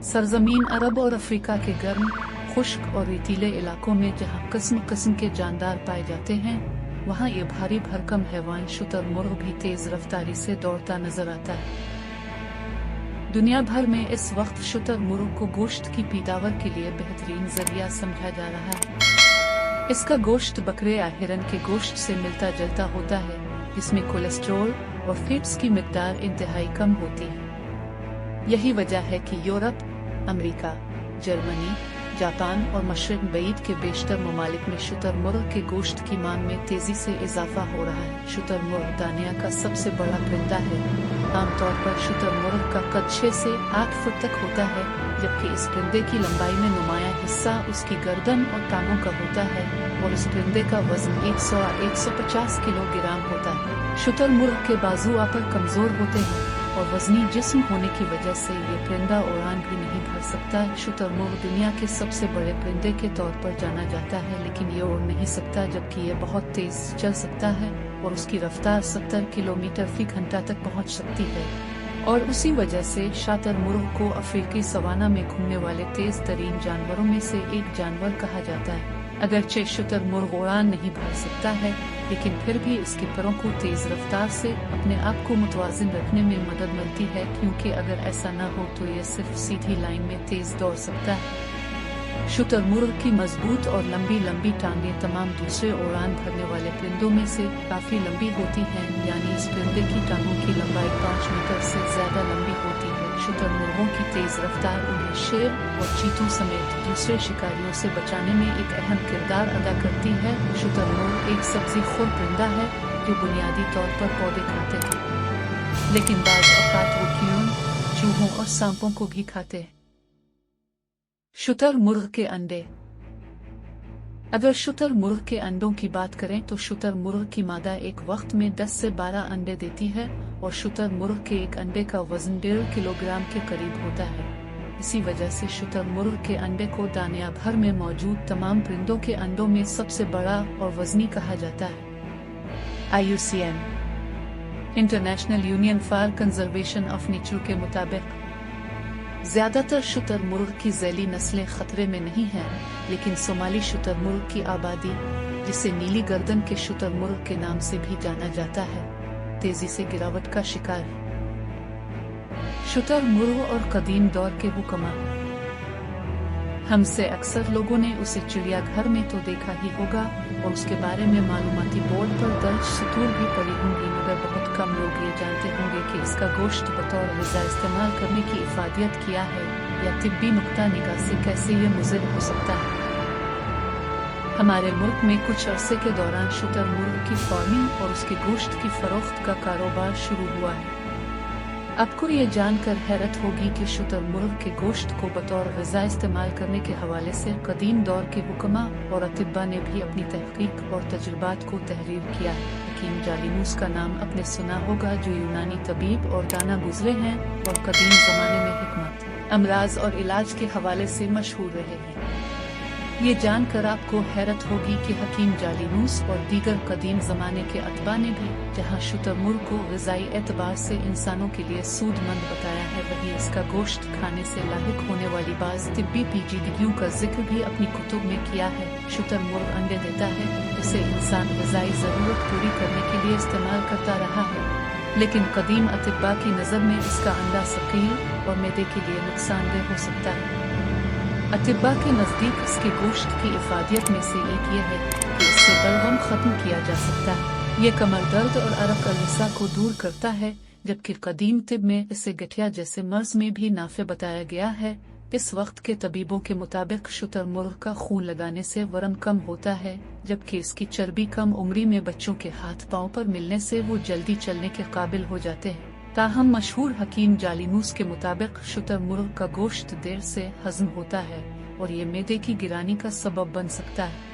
सरजमीन अरब और अफ्रीका के गर्म, खुश्क और रेतीले इलाकों में जहाँ किस्म किस्म के जानदार पाए जाते हैं, वहाँ ये भारी भरकम हैवान शुतुरमुर्ग भी तेज रफ्तारी से दौड़ता नजर आता है। दुनिया भर में इस वक्त शुतुरमुर्ग को गोश्त की पैदावार के लिए बेहतरीन जरिया समझा जा रहा है। इसका गोश्त बकरे या हिरन के गोश्त से मिलता जुलता होता है, जिसमें कोलेस्ट्रॉल और फैट्स की मिकदार इंतहाई कम होती है। यही वजह है कि यूरोप, अमेरिका, जर्मनी, जापान और मशरिक बईद के बेशतर ममालिक में शुतुरमुर्ग के गोश्त की मांग में तेजी से इजाफा हो रहा है। शुतुरमुर्ग दुनिया का सबसे बड़ा परिंदा है। आमतौर पर शुतुरमुर्ग का कद 6 से 8 फुट तक होता है, जबकि इस परिंदे की लंबाई में नुमाया हिस्सा उसकी गर्दन और टांगों का होता है और इस परिंदे का वजन 100-150 किलोग्राम होता है। शुतुरमुर्ग के बाजू आकर कमजोर होते हैं और वजनी जिस्म होने की वजह से ये परिंदा उड़ान भी नहीं भर सकता। शुतुरमुर्ग दुनिया के सबसे बड़े परिंदे के तौर पर जाना जाता है, लेकिन ये उड़ नहीं सकता, जबकि ये बहुत तेज चल सकता है और उसकी रफ्तार 70 किलोमीटर फी घंटा तक पहुंच सकती है। और उसी वजह से शुतुरमुर्ग को अफ्रीकी सवाना में घूमने वाले तेज तरीन जानवरों में से एक जानवर कहा जाता है। अगरचे शुतुरमुर्ग उड़ान नहीं भर सकता है, लेकिन फिर भी इसके परों को तेज रफ्तार से अपने आप को मुतवाजिन रखने में मदद मिलती है, क्योंकि अगर ऐसा न हो तो ये सिर्फ सीधी लाइन में तेज दौड़ सकता है। शुतुरमुर्ग की मजबूत और लंबी लंबी टांगें तमाम दूसरे उड़ान भरने वाले परिंदों में से काफी लंबी होती हैं, यानी इस परिंदे की टांगों की लंबाई 5 मीटर से ज्यादा लंबी होती है। शुतुरमुर्गों की तेज रफ्तार उन्हें शेर और चीतों समेत दूसरे शिकारियों से बचाने में एक अहम किरदार अदा करती है। शुतुरमुर्ग एक सब्जी खोर परिंदा है जो बुनियादी तौर पर पौधे खाते हैं, लेकिन बाज़ औक़ात वो कीड़ों, चूहों और सांपों को भी खाते हैं। शुतुरमुर्ग के अंडे। अगर शुतुरमुर्ग के अंडों की बात करें तो शुतुरमुर्ग की मादा एक वक्त में 10 से 12 अंडे देती है और शुतुरमुर्ग के एक अंडे का वजन 1.5 किलोग्राम के करीब होता है। इसी वजह से शुतुरमुर्ग के अंडे को दुनिया भर में मौजूद तमाम परिंदों के अंडों में सबसे बड़ा और वजनी कहा जाता है। IUCN international union for conservation of nature के मुताबिक ज्यादातर शुतुरमुर्ग की ज़ैली नस्लें खतरे में नहीं हैं, लेकिन सोमाली शुतुरमुर्ग की आबादी, जिसे नीली गर्दन के शुतुरमुर्ग के नाम से भी जाना जाता है, तेजी से गिरावट का शिकार है। शुतुरमुर्ग और कदीम दौर के हुक्मा। हमसे अक्सर लोगों ने उसे चिड़ियाघर में तो देखा ही होगा और उसके बारे में मालूमाती बोर्ड पर दर्ज सतूर भी पड़ी होंगी, मगर बहुत कम लोग ये जानते होंगे कि इसका गोश्त बतौर ग़िज़ा इस्तेमाल करने की इफादियत किया है या तिब्बी नुक्ता निगाह से कैसे ये मुज़िर हो सकता है। हमारे मुल्क में कुछ अरसे के दौरान शुतुरमुर्ग की फार्मिंग और उसके गोश्त की फरोख्त का कारोबार शुरू हुआ है। आपको ये जानकर हैरत होगी कि शुतुरमुर्ग के गोश्त को बतौर ग़िज़ा इस्तेमाल करने के हवाले से कदीम दौर के हुक्मा और अतिब्बा ने भी अपनी तहक़ीक़ और तजुर्बात को तहरीर किया है। हकीम जालिनूस का नाम आपने सुना होगा, जो यूनानी तबीब और दाना गुजरे हैं और कदीम ज़माने में हिकमत, अमराज और इलाज के हवाले से मशहूर रहे हैं। ये जानकर आपको हैरत होगी कि हकीम जालिनूस और दीगर कदीम ज़माने के अतबा ने भी जहाँ शुतुरमुर्ग को ग़िज़ाई एतबार से इंसानों के लिए सूदमंद बताया है, वहीं इसका गोश्त खाने से लाहिक होने वाली बाज़ तिब्बी पेचीदगियों का जिक्र भी अपनी कुतुब में किया है। शुतुरमुर्ग अंडे देता है, जिसे इंसान ग़िज़ाई ज़रूरत पूरी करने के लिए इस्तेमाल करता रहा है, लेकिन कदीम अतिब्बा की नज़र में इसका अंडा सकील और मैदे के लिए नुकसानदेह हो सकता है। अतिब्बा के नज़दीक इसके गोश्त की इफादियत में से एक ये है कि इससे बलगम ख़त्म किया जा सकता है। ये कमर दर्द और अरक अलसा को दूर करता है, जबकि कदीम तिब में इसे गठिया जैसे मर्ज में भी नाफे बताया गया है। इस वक्त के तबीबों के मुताबिक शुतुरमुर्ग का खून लगाने से वरम कम होता है, जबकि इसकी चर्बी कम उम्री में बच्चों के हाथ पाँव पर मिलने से वो जल्दी चलने के काबिल हो जाते हैं। ताहम मशहूर हकीम जालिनूस के मुताबिक शुतुरमुर्ग का गोश्त देर से हजम होता है और ये मैदे की गिरानी का सबब बन सकता है।